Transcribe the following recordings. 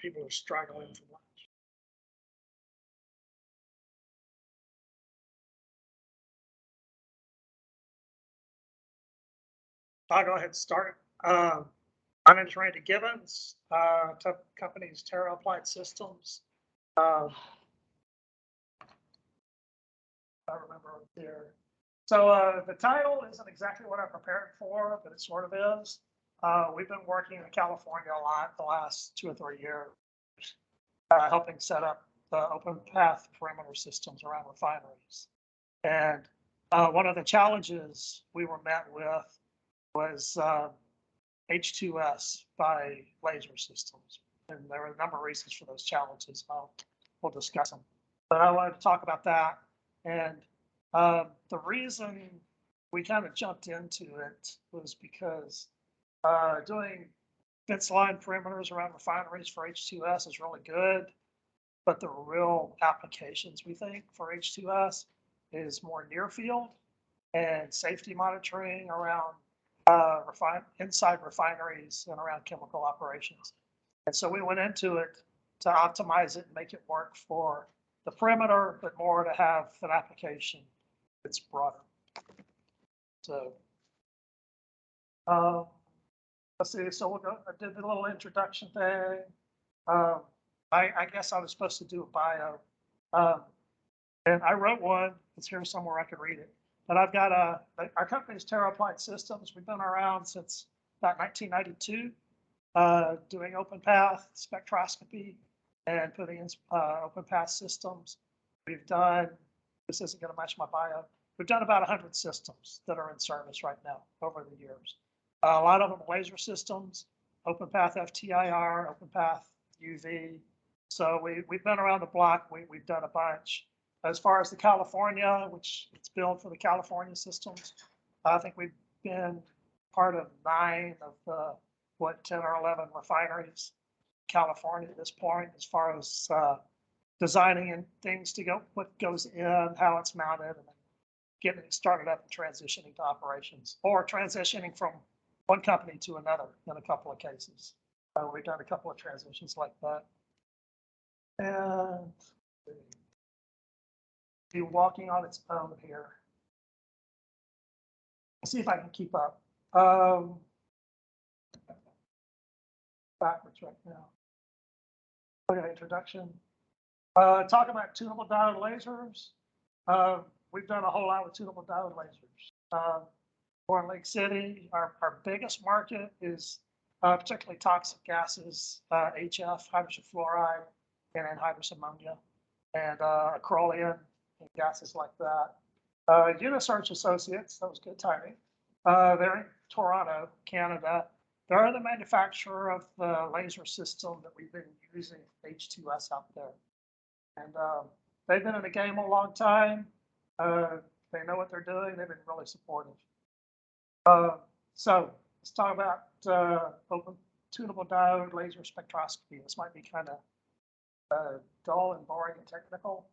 people are struggling from lunch. I'll go ahead and start. My name is Randy Gibbons. Company's Terra Applied Systems. I remember there. So the title isn't exactly what I prepared for, but it sort of is. We've been working in California a lot the last 2 or 3 years, helping set up the open path perimeter systems around refineries. And one of the challenges we were met with was H2S by laser systems. And there are a number of reasons for those challenges. We'll discuss them. But I wanted to talk about that. And the reason we kind of jumped into it was because doing Fenceline perimeters around refineries for H2S is really good. But the real applications, we think, for H2S is more near field and safety monitoring around inside refineries and around chemical operations. And so we went into it to optimize it and make it work for the perimeter, but more to have an application that's broader. So let's see. So we'll go. I did the little introduction thing. I guess I was supposed to do a bio, and I wrote one. It's here somewhere. I could read it. But I've got our company's Terra Applied Systems. We've been around since about 1992, doing open path spectroscopy and putting in open path systems. We've done, this isn't going to match my bio, we've done about 100 systems that are in service right now over the years. A lot of them laser systems, open path FTIR, open path UV. So we've been around the block. We've done a bunch. As far as the California, which it's built for the California systems, I think we've been part of 9 of the, 10 or 11 refineries in California at this point, as far as designing and things to go, what goes in, how it's mounted, and then getting it started up and transitioning to operations, or transitioning from one company to another in a couple of cases. We've done a couple of transitions like that. And be walking on its own here. Let's see if I can keep up. Backwards right now. Okay, introduction. Talk about tunable diode lasers. We've done a whole lot with tunable diode lasers. We're in Lake City. Our biggest market is particularly toxic gases, HF, hydrogen fluoride, and anhydrous ammonia, and acrolein, and gases like that. Unisearch Associates, that was good timing. They're in Toronto, Canada. They're the manufacturer of the laser system that we've been using, H2S, out there. And they've been in the game a long time. They know what they're doing. They've been really supportive. So let's talk about open tunable diode laser spectroscopy. This might be kind of dull and boring and technical.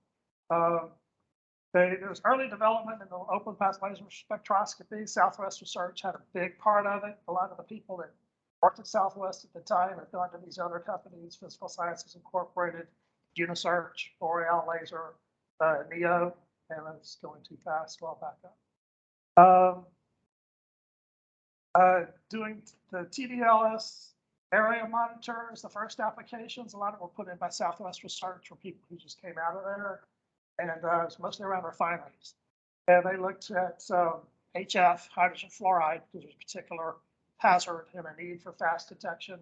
There was early development in the open path laser spectroscopy. Southwest Research had a big part of it. A lot of the people that worked at Southwest at the time have gone to these other companies, Physical Sciences Incorporated, Unisearch, Boreal Laser, NEO, and I was going too fast, so I'll back up. Doing the TDLS area monitors, the first applications, a lot of them were put in by Southwest Research for people who just came out of there. And it's mostly around refineries. And they looked at HF, hydrogen fluoride, because there's a particular hazard and a need for fast detection.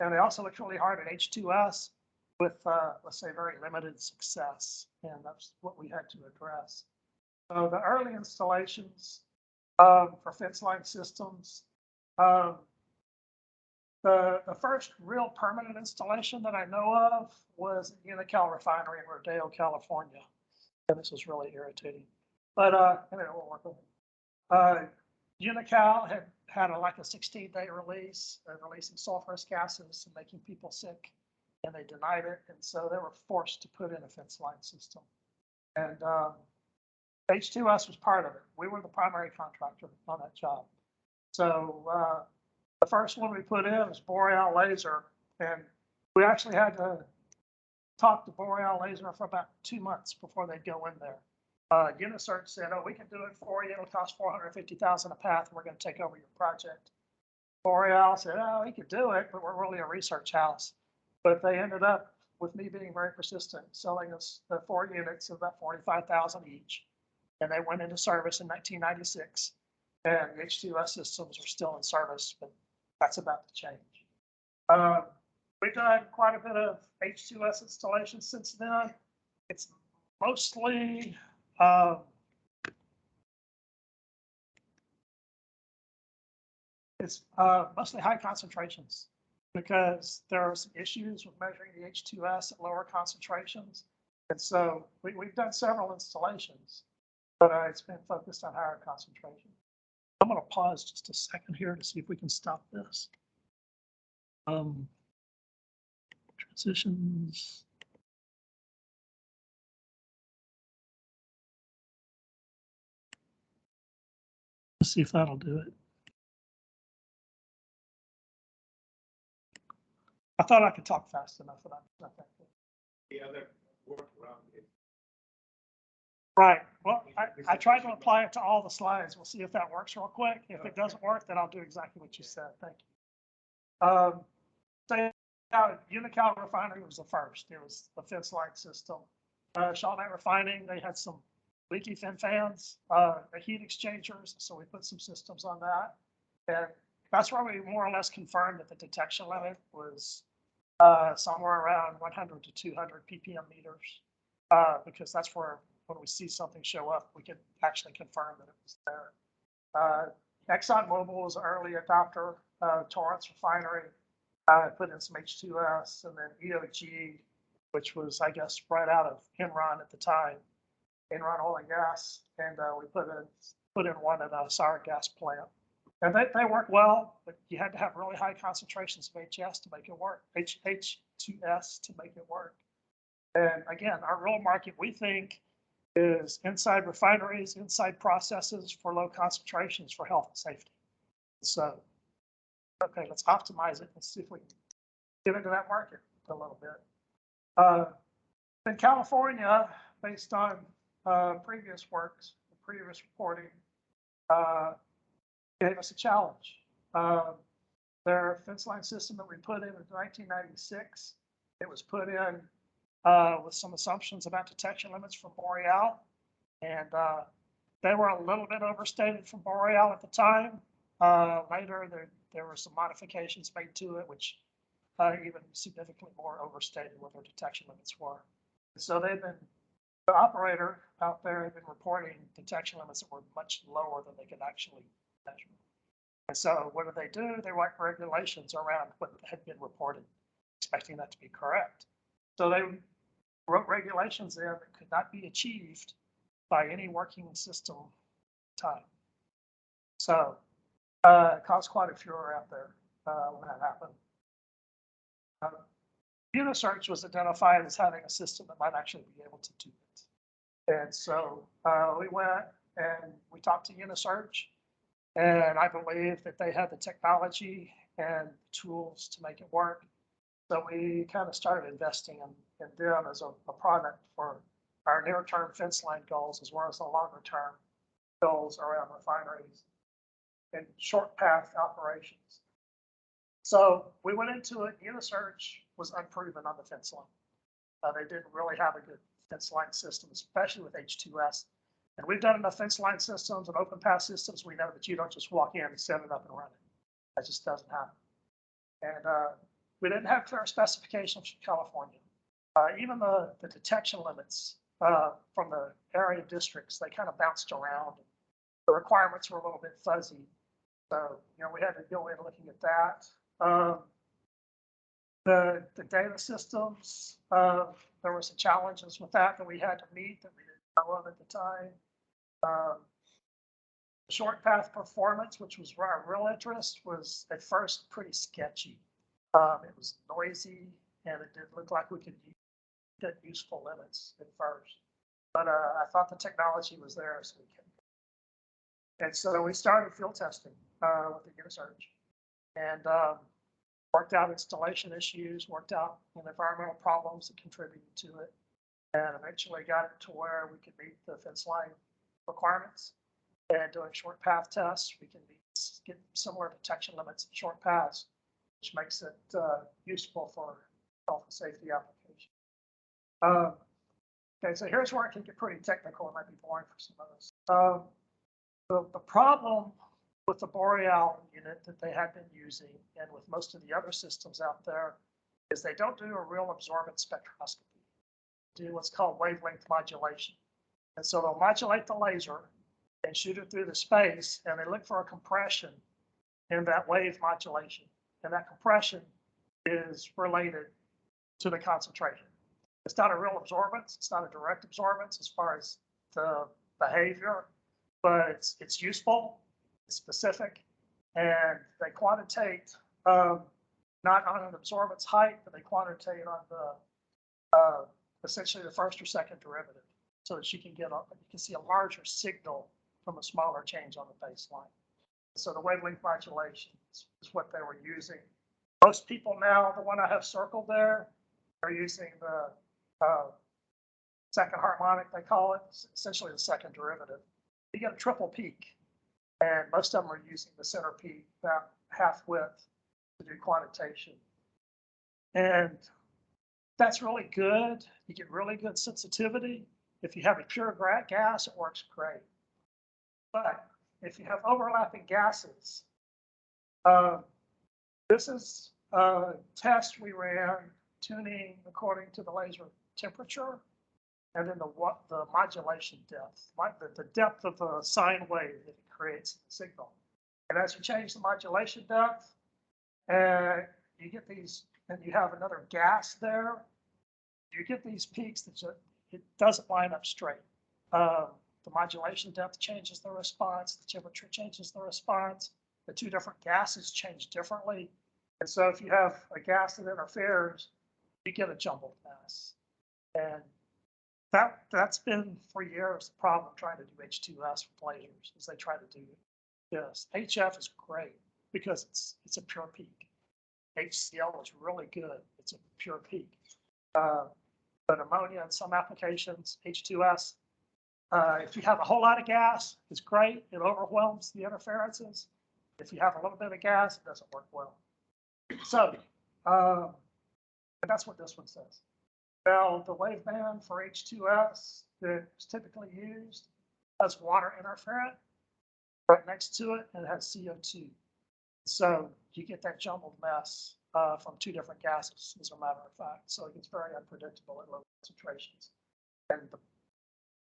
And they also looked really hard at H2S with, let's say, very limited success. And that's what we had to address. So the early installations for Fenceline systems, the first real permanent installation that I know of was at Unocal Refinery in Rodeo, California. And this was really irritating, but anyway, we'll work with it. Unocal had like a 16-day release, releasing sulfurous gases and making people sick, and they denied it, and so they were forced to put in a Fenceline system. And H2S was part of it. We were the primary contractor on that job. So the first one we put in was Boreal Laser, and We actually had to talk to Boreal Laser for about 2 months before they'd go in there. Unisearch said, "Oh, we can do it for you. It'll cost $450,000 a path. We're going to take over your project." Boreal said, "Oh, we could do it, but we're really a research house." But they ended up, with me being very persistent, selling us the 4 units of about $45,000 each. And they went into service in 1996. And the H2S systems are still in service, but that's about to change. We've done quite a bit of H2S installations since then. It's mostly mostly high concentrations, because there are some issues with measuring the H2S at lower concentrations. And so we've done several installations, but it's been focused on higher concentration. I'm going to pause just a second here to see if we can stop this. Transitions. Let's see if that'll do it. I thought I could talk fast enough, but I'm not that good. The other workaround is. Right. Well, I tried to apply it to all the slides. We'll see if that works real quick. If it doesn't work, then I'll do exactly what you said. Thank you. So Unical Refinery was the first. It was the Fenceline system. Shawnite Refining, they had some leaky fin fans, heat exchangers. So we put some systems on that. And that's where we more or less confirmed that the detection limit was somewhere around 100 to 200 ppm meters, because that's where, when we see something show up, we can actually confirm that it was there. ExxonMobil was an early adopter. Torrance Refinery put in some H2S, and then EOG, which was, I guess, right out of Enron at the time, Enron Oil and Gas, and we put in one at a sour gas plant. And they work well, but you had to have really high concentrations of HS to make it work, H2S to make it work. And again, our real market, we think, is inside refineries, inside processes for low concentrations for health and safety. So, okay, let's optimize it and see if we can get into that market a little bit. In California, based on previous works, previous reporting, gave us a challenge. Their Fenceline system that we put in 1996, it was put in with some assumptions about detection limits from Boreal, and they were a little bit overstated from Boreal at the time. Later, there were some modifications made to it, which even significantly more overstated what their detection limits were. So the operator out there had been reporting detection limits that were much lower than they could actually measure. And so what did? They write regulations around what had been reported, expecting that to be correct. So they wrote regulations there that could not be achieved by any working system time. So it caused quite a furor out there when that happened. Unisearch was identified as having a system that might actually be able to do it. And so we went and we talked to Unisearch, and I believe that they had the technology and tools to make it work. So we kind of started investing in them as a product for our near-term Fenceline goals, as well as the longer-term goals around refineries and short path operations. So we went into it. Unisearch was unproven on the Fenceline. They didn't really have a good Fenceline system, especially with H2S. And we've done enough Fenceline systems and open path systems. We know that you don't just walk in and set it up and run it. That just doesn't happen. And we didn't have clear specifications from California. Even the detection limits from the area districts, they kind of bounced around. The requirements were a little bit fuzzy. So, we had to go in looking at that. The data systems, there were some challenges with that we had to meet that we didn't know of at the time. Short path performance, which was our real interest, was at first pretty sketchy. It was noisy, and it didn't look like we could get useful limits at first. But I thought the technology was there, so we kept going. And so we started field testing with the Unisearch. And worked out installation issues, worked out environmental problems that contributed to it, and eventually got it to where we could meet the Fenceline requirements. And doing short path tests, we can get similar detection limits in short paths, which makes it useful for health and safety applications. Okay, so here's where it can get pretty technical. It might be boring for some of us. The problem with the Boreal unit that they had been using, and with most of the other systems out there, is they don't do a real absorbance spectroscopy. They do what's called wavelength modulation. And so they'll modulate the laser and shoot it through the space, and they look for a compression in that wave modulation. And that compression is related to the concentration. It's not a real absorbance. It's not a direct absorbance as far as the behavior, but it's useful, it's specific, and they quantitate not on an absorbance height, but they quantitate on the essentially the first or second derivative, so that you can see a larger signal from a smaller change on the baseline. So the wavelength modulation is what they were using. Most people now, the one I have circled there, are using the second harmonic, they call it, essentially the second derivative. You get a triple peak, and most of them are using the center peak, about half width, to do quantitation. And that's really good. You get really good sensitivity. If you have a pure gas, it works great. But if you have overlapping gases, this is a test we ran, tuning according to the laser temperature, and then the modulation depth, the depth of the sine wave that it creates in the signal. And as you change the modulation depth, you get these, and you have another gas there, you get these peaks that it doesn't line up straight. The modulation depth changes the response, the temperature changes the response, the two different gases change differently. And so if you have a gas that interferes, you get a jumbled mess. And that's been for years the problem trying to do H2S with lasers, is they try to do this. HF is great because it's a pure peak. HCl is really good. It's a pure peak. But ammonia in some applications, H2S, if you have a whole lot of gas, it's great. It overwhelms the interferences. If you have a little bit of gas, it doesn't work well. So, and that's what this one says. Now, the waveband for H2S that is typically used has water interferent right next to it, and it has CO2. So you get that jumbled mess from two different gases, as a matter of fact. So it gets very unpredictable at low concentrations. And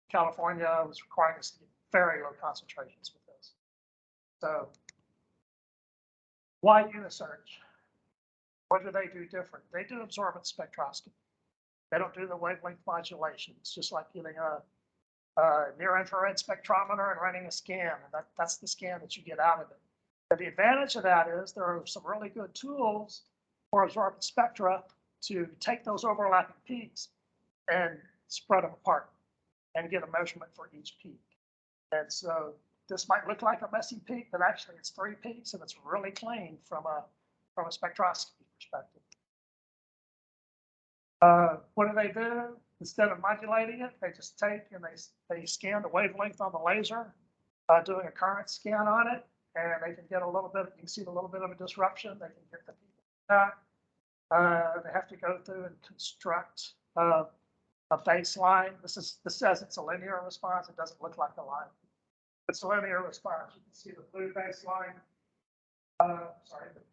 California was requiring us to get very low concentrations with this. So why Unisearch? What do they do different? They do absorbance spectroscopy. They don't do the wavelength modulation. It's just like getting a near-infrared spectrometer and running a scan. And that's the scan that you get out of it. But the advantage of that is there are some really good tools for absorbance spectra to take those overlapping peaks and spread them apart and get a measurement for each peak. And so this might look like a messy peak, but actually it's 3 peaks and it's really clean from a spectroscopy perspective. What do? Instead of modulating it, they just take and they scan the wavelength on the laser, doing a current scan on it, and they can get a little bit, you can see a little bit of a disruption. They can get the people back. They have to go through and construct a baseline. This says it's a linear response. It doesn't look like a line. It's a linear response. You can see the blue baseline. The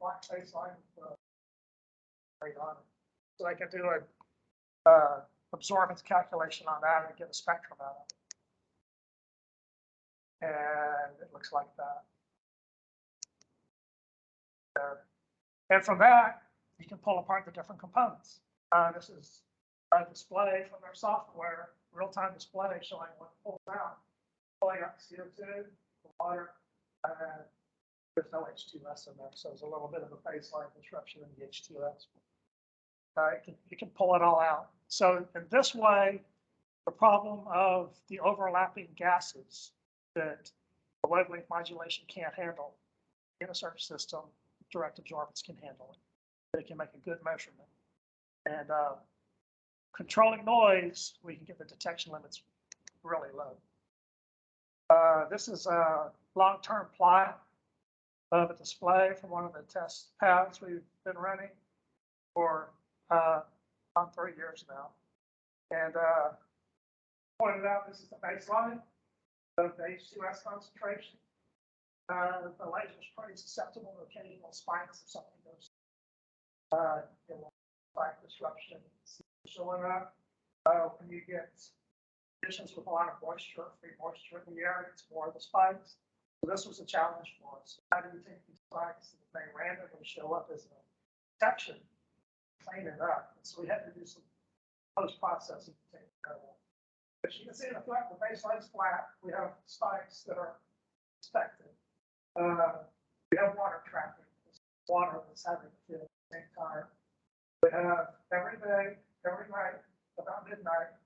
black baseline right on it. So I can do a absorbance calculation on that and get a spectrum out of it. And it looks like that. There. And from that, you can pull apart the different components. This is a display from their software, real-time display showing what pulls out. Pulling out CO2, the water, and there's no H2S in there, so there's a little bit of a baseline disruption in the H2S. You can pull it all out. So in this way, the problem of the overlapping gases that the wavelength modulation can't handle in a search system, direct absorbance can handle it. they can make a good measurement. And controlling noise, we can get the detection limits really low. This is a long-term plot of a display from one of the test paths we've been running for on 3 years now. And pointed out, this is the baseline of the H2S concentration. The laser is pretty susceptible to occasional spikes if something goes spike disruption showing up. When you get conditions with a lot of moisture, free moisture in the air, it's more of the spikes. So this was a challenge for us. How do you take these spikes and they randomly show up as a detection, clean it up? And so we had to do some post-processing to take care of that. But you can see the baseline's flat. We have spikes that are expected. We have water tracking. Water that's having to fit at the same time. We have every day, every night, about midnight,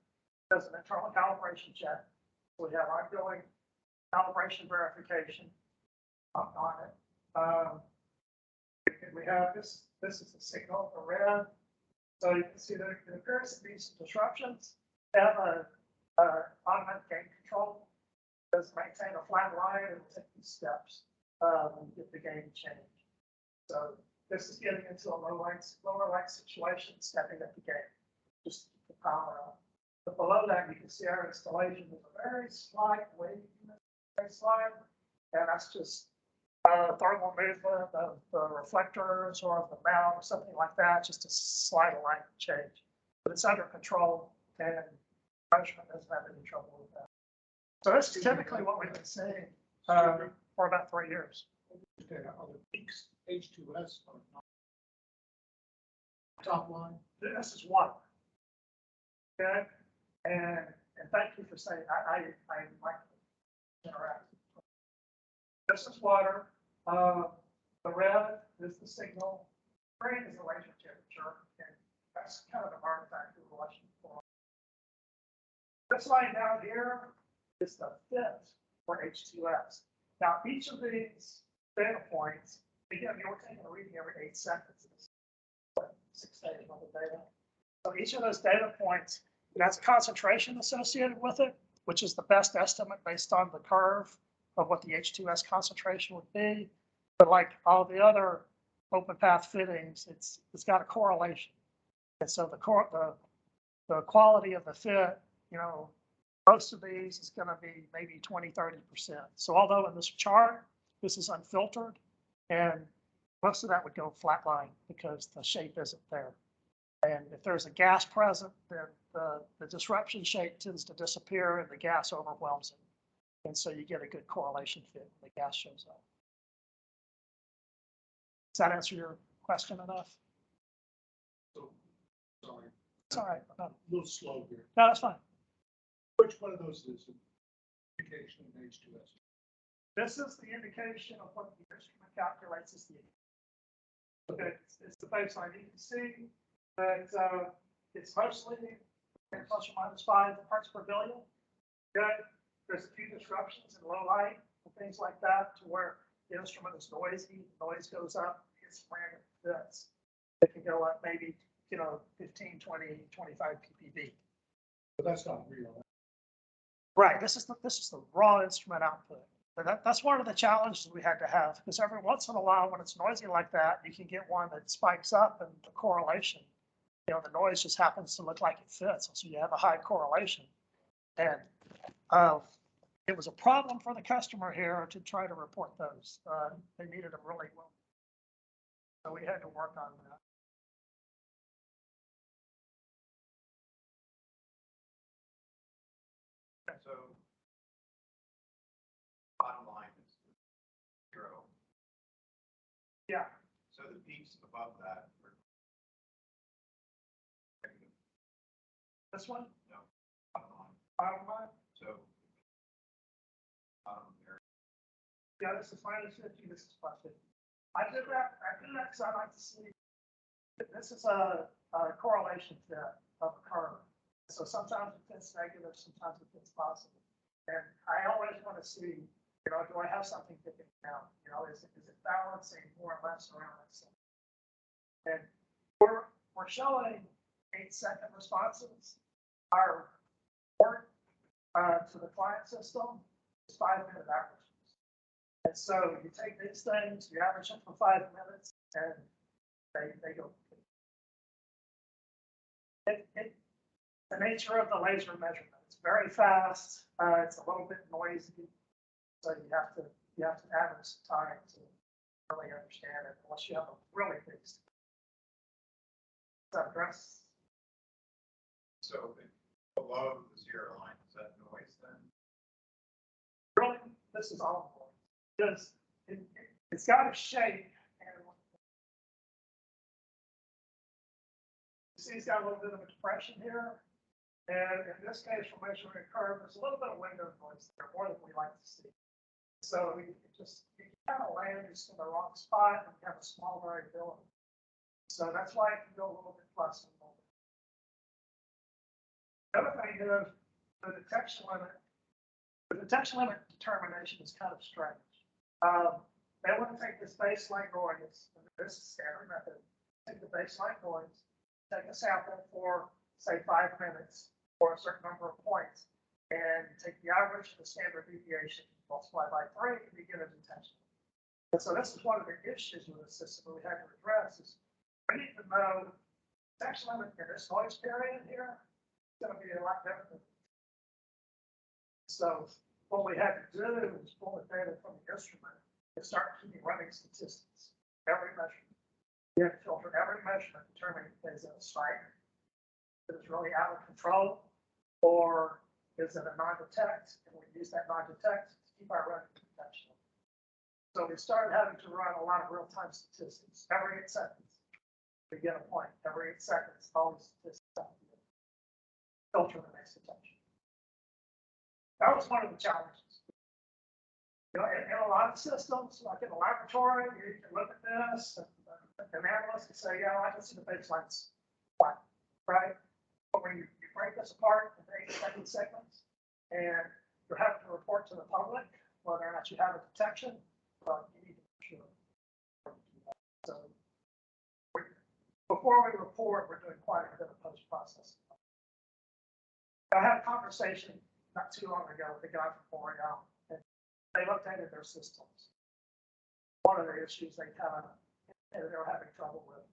does an internal calibration check. We have ongoing calibration verification on it. We have this is the signal, the red. So you can see that it appears to be some disruptions. They have a automatic gain control. It does maintain a flat line and take these steps when you get the gain change. So this is getting into a lower light situation, stepping up the gain, just to keep the power up. But below that, you can see our installation is a very slight wave, very slight, and that's just thermal movement of the reflectors or of the mount or something like that, just a slight alignment change. But it's under control, and measurement doesn't have any trouble with that. So that's typically what we've been seeing for about 3 years. Okay, are the peaks H2S or not? Top line? This is one. Okay, and thank you for saying I like to interact. This is water. The red is the signal. Green is the laser temperature, and that's kind of an artifact of the relation for. This line down here is the fit for H2S. Now, each of these data points, again, you're taking a reading every 8 seconds. 6 days worth of data. So each of those data points, that's concentration associated with it, which is the best estimate based on the curve of what the H2S concentration would be. But like all the other open path fittings, it's got a correlation. And so the quality of the fit, most of these is going to be maybe 20–30%. So although in this chart, this is unfiltered, and most of that would go flatline because the shape isn't there. And if there's a gas present, then the disruption shape tends to disappear and the gas overwhelms it. And so you get a good correlation fit when the gas shows up. Does that answer your question enough? So, sorry. It's all right. No, A little slow here. that's fine. Which one of those is an indication of H2S? This is the indication of what the instrument calculates as the. Okay, it's the baseline. You can see that it's mostly plus or minus 5 parts per billion. Good. There's a few disruptions in low light and things like that to where the instrument is noisy, noise goes up, it's random fits. It can go up maybe, 15, 20, 25 ppb. But that's not real. Right. This is the raw instrument output. But that's one of the challenges we had to have, because every once in a while, when it's noisy like that, you can get one that spikes up and the correlation, the noise just happens to look like it fits. So you have a high correlation. And it was a problem for the customer here to try to report those. They needed them really well. So we had to work on that. So bottom line is 0. Yeah. So the peaks above that were This one? no bottom line. Bottom line? So there. Yeah, this is -50, this is +50. I did that because I like to see. This is a correlation fit of a curve. So sometimes it fits negative, sometimes it fits positive. And I always want to see, do I have something dipping down? Is it balancing more or less around that center? And we're showing 8-second responses. Our port to the client system is 5-minute averages. And so you take these things, you average them for 5 minutes, and they go. The nature of the laser measurement, it's very fast. It's a little bit noisy, so you have to average some time to really understand it, unless you have a really big. Address. So below the zero line, is that noise then? Really, this is all noise. Because it's got a shape, and you see it's got a little bit of a depression here. And in this case, for measuring a curve, there's a little bit of window noise there, more than we like to see. So you kind of land just in the wrong spot and you have a small variability. So that's why it can go a little bit plus and a little bit. The other thing is the detection limit. The detection limit determination is kind of strange. They want to take this baseline noise, and this is standard method. Take the baseline noise, take a sample for say 5 minutes for a certain number of points, and take the average of the standard deviation, multiply by 3, and you get a detection. And so this is one of the issues with the system that we had to address is we need to know the detection limit in this noise period here is going to be a lot different. So what we had to do is pull the data from the instrument and start keeping running statistics. Every measurement. You have to filter every measurement, determining is it a spike, is it really out of control, or is it a non-detect? And we use that non-detect to keep our running detection. So we started having to run a lot of real-time statistics. Every 8 seconds, we get a point. Every 8 seconds, all these statistics have to be filter the next detection. That was one of the challenges. You know, in a lot of systems, like in a laboratory, you can look at this, and an analyst can say, yeah, I can see the baseline's fine, right? But when you break this apart into 8-second segments, and you're having to report to the public whether or not you have a detection, well, you need to make sure. So before we report, we're doing quite a bit of post-processing. I had a conversation not too long ago with a guy from Boreal, and they updated their systems. One of the issues they were having trouble with,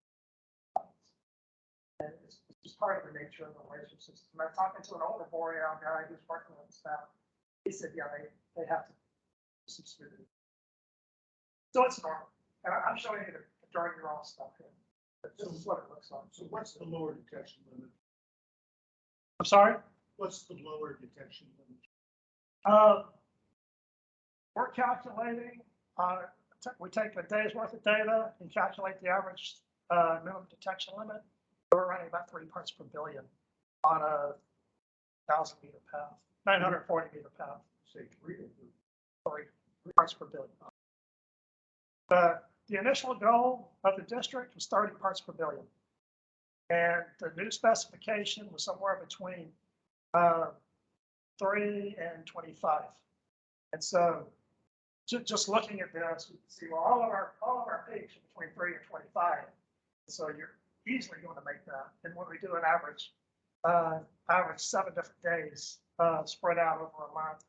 and it's just part of the nature of the laser system. And I'm talking to an older Boreal guy who's working with this now. He said, yeah, they have to substitute it. So it's normal. And I'm showing you the dirty raw stuff here. But this is what it looks like. So what's the lower detection limit? I'm sorry? What's the lower detection limit? We're calculating, we take a day's worth of data and calculate the average minimum detection limit. We're running about 3 parts per billion on a 1,000-meter path, 940-meter path. Say 3 or 3 parts per billion. The initial goal of the district was 30 parts per billion. And the new specification was somewhere between 3 and 25. And so just looking at this, you can see, well, all of our peaks are between 3 and 25. So you're easily going to make that. And when we do an average 7 different days spread out over a month,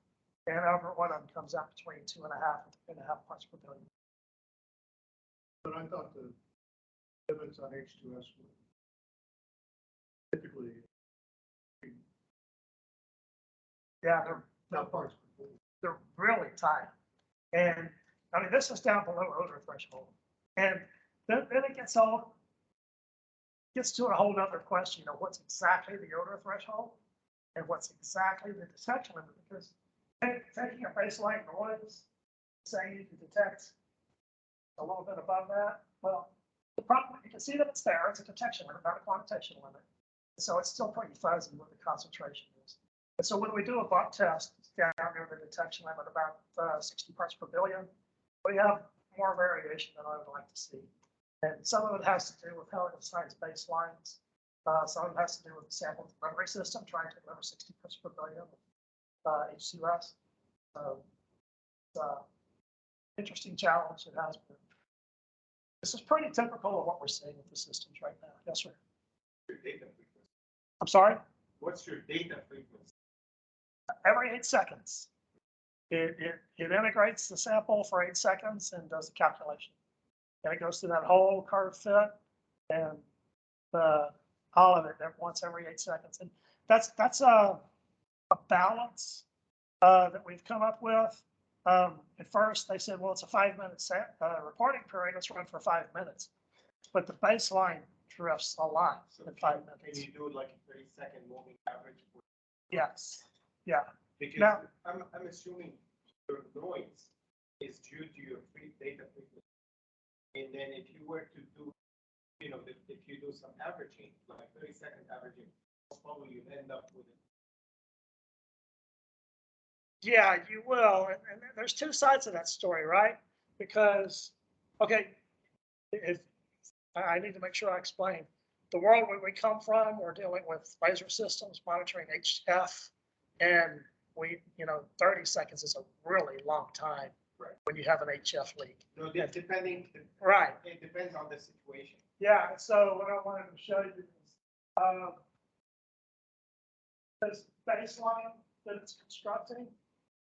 and over one of them comes out between 2.5 and 3.5 parts per billion. But I thought the limits on H2S were typically Yeah, they're really tight. And I mean, this is down below odor threshold. And then it gets to a whole other question, you know, what's exactly the odor threshold and what's exactly the detection limit? Because taking a baseline noise, saying you can detect a little bit above that, well, the problem, you can see that it's there, it's a detection limit, not a quantitation limit. So it's still pretty fuzzy what the concentration is. And so when we do a buck test, it's down near the detection limit, about 60 parts per billion, we have more variation than I would like to see. And some of it has to do with how it assigns baselines. Some of it has to do with the sample delivery system, trying to deliver 60 parts per billion H2S. So it's an interesting challenge. It has been. This is pretty typical of what we're seeing with the systems right now. Yes, sir. your data frequency? I'm sorry, What's your data frequency? every 8 seconds. It integrates the sample for 8 seconds and does the calculation. And it goes through that whole curve fit and all of it once every 8 seconds. And that's a balance that we've come up with. At first, they said, well, it's a 5-minute reporting period. Let's run for 5 minutes. But the baseline drifts a lot in 5 minutes. Can you do like a 30-second moving average? Yes. Yeah. Because Now- I'm assuming your noise is due to your data frequency. And then if you were to do, if you do some averaging, like 30-second averaging, probably you end up with it. Yeah, you will. And there's two sides of that story, right? Because, okay, if I need to make sure I explain the world where we come from, we're dealing with laser systems monitoring HF, and 30 seconds is a really long time. Right. When you have an HF leak. No, depending. Right. It depends on the situation. Yeah. So what I wanted to show you is this baseline that it's constructing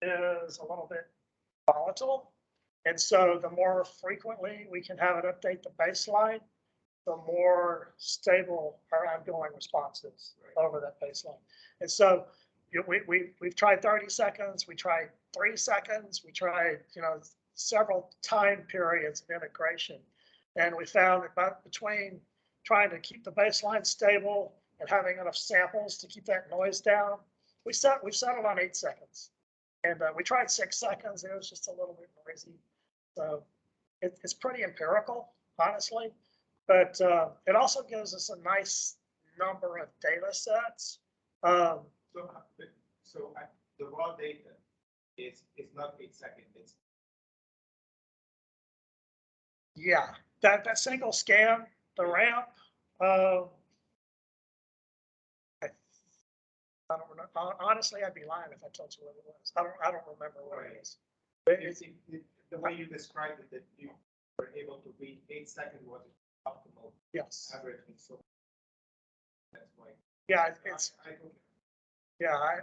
is a little bit volatile. And so the more frequently we can have it update the baseline, the more stable our ongoing response is over that baseline. And so we've tried 30 seconds, we tried 3 seconds, we tried, several time periods of integration. And we found that between trying to keep the baseline stable and having enough samples to keep that noise down, we've settled on 8 seconds. And we tried 6 seconds, and it was just a little bit noisy. So it's pretty empirical, honestly. But it also gives us a nice number of data sets. So the raw data is not 8 seconds. It's that single scan, the ramp. I don't remember. Honestly, I'd be lying if I told you what it was. I don't remember what it is. The way you described it, that you were able to read 8 seconds was optimal. Yes. Average, and so that's why. Yeah,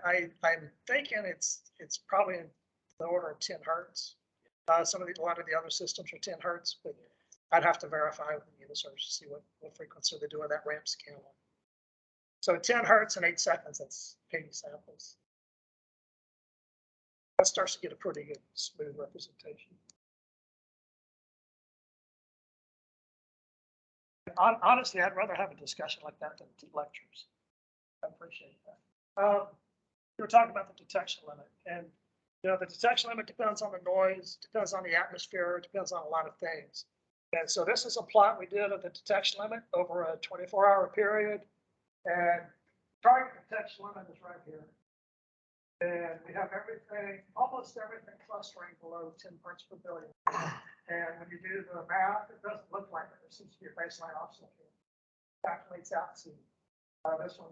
I'm thinking it's probably in the order of 10 hertz. A lot of the other systems are 10 hertz, but I'd have to verify with the Unisource to see what frequency they're doing that ramp scan on. So 10 hertz in 8 seconds, that's 80 samples. That starts to get a pretty good smooth representation. Honestly, I'd rather have a discussion like that than 2 lectures. I appreciate that. We were talking about the detection limit, and the detection limit depends on the noise, depends on the atmosphere, depends on a lot of things. And so this is a plot we did of the detection limit over a 24-hour period, and target detection limit is right here. And we have almost everything clustering below 10 parts per billion. And when you do the math, it doesn't look like it. There seems to be a baseline offset here. It calculates out to this one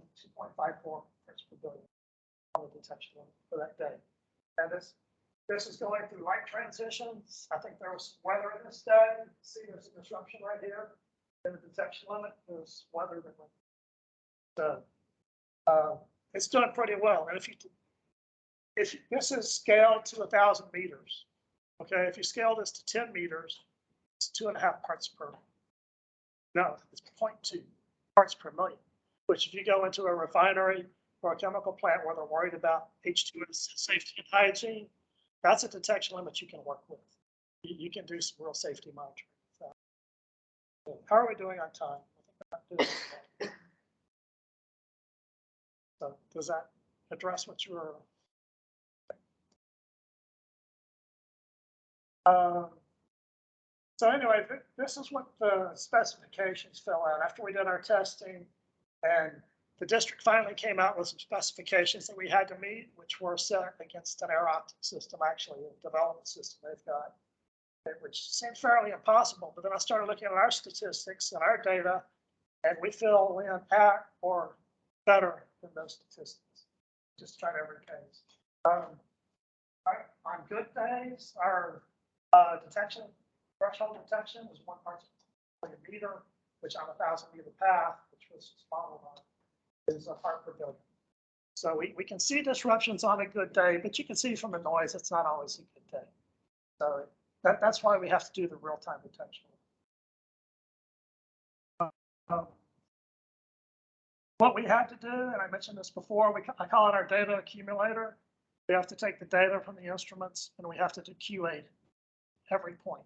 2.54 parts per billion on the detection limit for that day. And this is going through light transitions. I think there was weather in this day. See, there's a disruption right here in the detection limit. There's weather that went. So it's doing pretty well. And if this is scaled to 1,000 meters, okay, if you scale this to 10 meters, it's 2.5 parts per. No, it's 0.2 parts per million. Which, if you go into a refinery or a chemical plant where they're worried about H2S safety and hygiene, that's a detection limit you can work with. You can do some real safety monitoring. So, how are we doing on time? I think so does that address what you were? So anyway, this is what the specifications fill out after we did our testing, and the district finally came out with some specifications that we had to meet, which were set against an air optic system, actually a development system they've got, which seemed fairly impossible. But then I started looking at our statistics and our data, and we fill in at or better than those statistics. Just trying every case. On good days, our detection threshold detection is 1 part per million meter. which on a 1,000-meter path, which was modeled on, is a part per billion. So we can see disruptions on a good day, but you can see from the noise, it's not always a good day. So that's why we have to do the real-time detection. What we had to do, and I mentioned this before, I call it our data accumulator. We have to take the data from the instruments and we have to do QA every point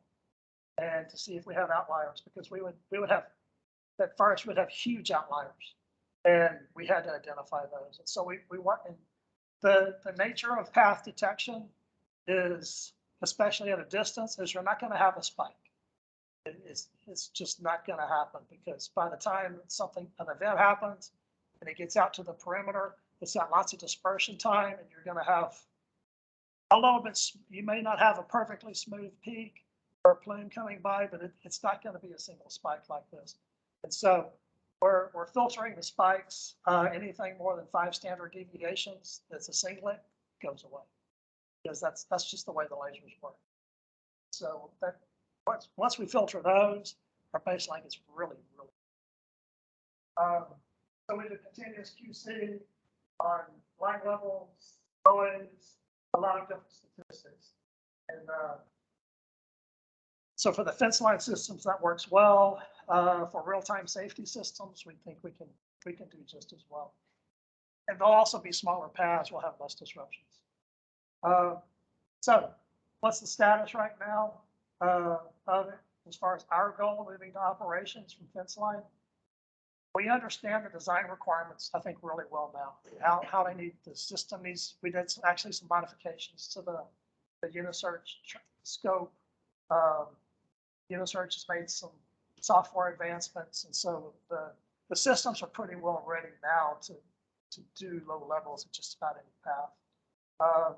and to see if we have outliers, because we would have, at first we'd have huge outliers and we had to identify those. And so we want, and the nature of path detection is, especially at a distance, is you're not going to have a spike. It's just not going to happen, because by the time an event happens and it gets out to the perimeter, it's got lots of dispersion time, and you're going to have a little bit. You may not have a perfectly smooth peak or a plume coming by, but it's not going to be a single spike like this. And so we're filtering the spikes. Anything more than 5 standard deviations that's a singlet goes away, because that's just the way the lasers work. So that once we filter those, our baseline is really, really. So we do continuous QC on line levels, noise, a lot of different statistics. And so for the Fenceline systems, that works well. For real-time safety systems, we think we can do just as well. And they'll also be smaller paths. We'll have less disruptions. So what's the status right now of it as far as our goal moving to operations from Fenceline? We understand the design requirements, I think, really well now. How they need the system needs. We did actually some modifications to the Unisearch scope. Unisearch has made some software advancements, and so the systems are pretty well ready now to do low levels at just about any path.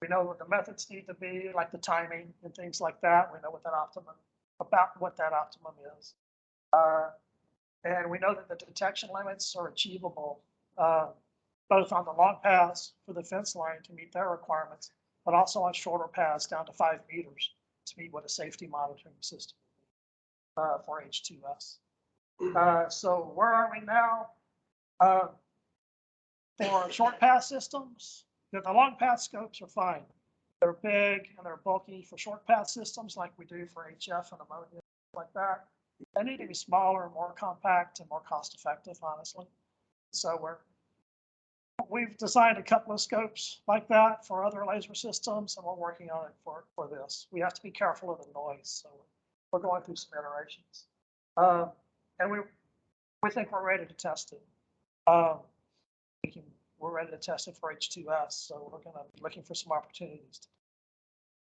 We know what the methods need to be, like the timing and things like that. We know what that optimum is. And we know that the detection limits are achievable, both on the long paths for the Fenceline to meet their requirements, but also on shorter paths down to 5 meters to meet what a safety monitoring system for H2S. So where are we now? For short path systems, the long path scopes are fine. They're big and they're bulky. For short path systems like we do for HF and ammonia, like that, they need to be smaller, more compact, and more cost effective, honestly. So we've designed a couple of scopes like that for other laser systems, and we're working on it for this. We have to be careful of the noise, so we're going through some iterations. And we think we're ready to test it. We're ready to test it for H2S, so we're going to be looking for some opportunities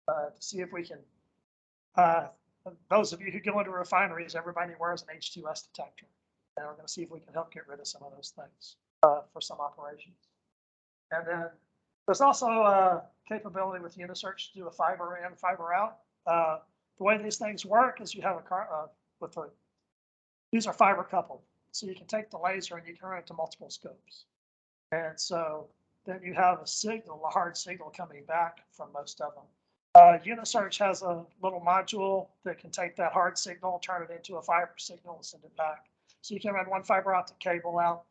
to see if we can. Those of you who go into refineries, everybody wears an H2S detector, and we're going to see if we can help get rid of some of those things for some operations. And then there's also a capability with Unisearch to do a fiber in, fiber out. The way these things work is you have these are fiber coupled, so you can take the laser and you can run it to multiple scopes. And so then you have a hard signal coming back from most of them. Unisearch has a little module that can take that hard signal, turn it into a fiber signal, and send it back. So you can run one fiber optic cable out,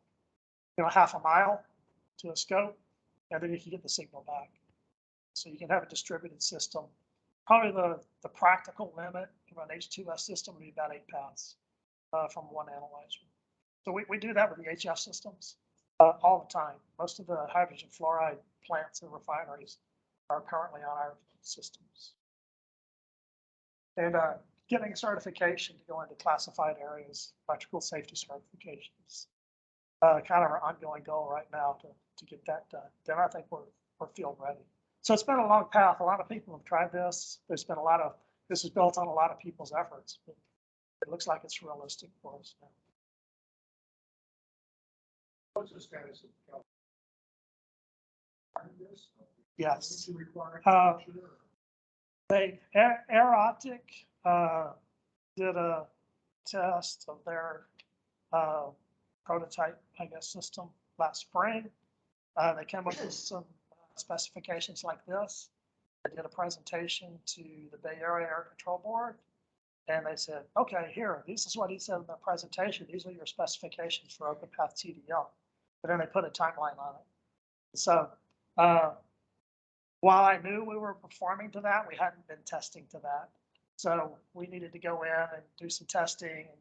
half a mile to a scope, and then you can get the signal back. So you can have a distributed system. Probably the practical limit of an H2S system would be about 8 paths from one analyzer. So we do that with the HF systems all the time. Most of the hydrogen fluoride plants and refineries are currently on our systems. And getting certification to go into classified areas, electrical safety certifications, kind of our ongoing goal right now to get that done. Then I think we're field ready. So it's been a long path. A lot of people have tried this. This is built on a lot of people's efforts, but it looks like it's realistic for us now. What's the status of this? Yes. Air Optic did a test of their prototype, I guess, system last spring. They came up with some specifications like this. I did a presentation to the Bay Area Air Control Board, And they said, okay, here, this is what he said in the presentation. These are your specifications for OpenPath TDL. But then they put a timeline on it. So while I knew we were performing to that, we hadn't been testing to that. So we needed to go in and do some testing. And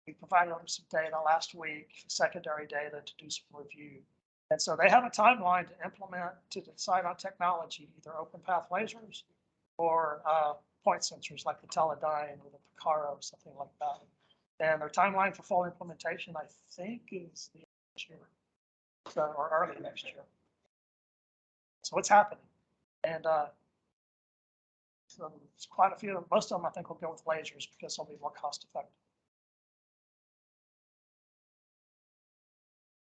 we provided them some data last week, secondary data, to do some review. And so they have a timeline to implement, to decide on technology, either OpenPath lasers or point sensors like the Teledyne or the Picaro, something like that. And their timeline for full implementation, I think, is the next year, so, or early next year. So it's happening. And so it's quite a few, most of them I think will go with lasers because they'll be more cost effective.